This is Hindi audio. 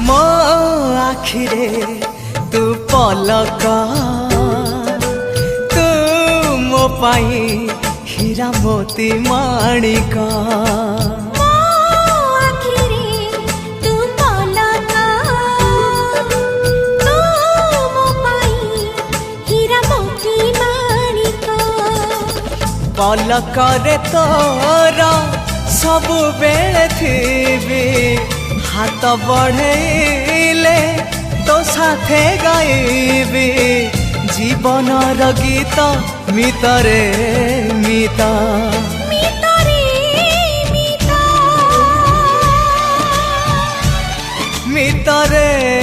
ମୋ ଆଖିରେ ତୁ ପଲକ ତୁ ମୋ ପାଇଁ ହୀରା ମୋତି ମାଣିକ पलकरे तोर सबु बेले थी हाथ बढ़ेले तो साथे गाइबी जीवन गीत मितरे मिता मितरे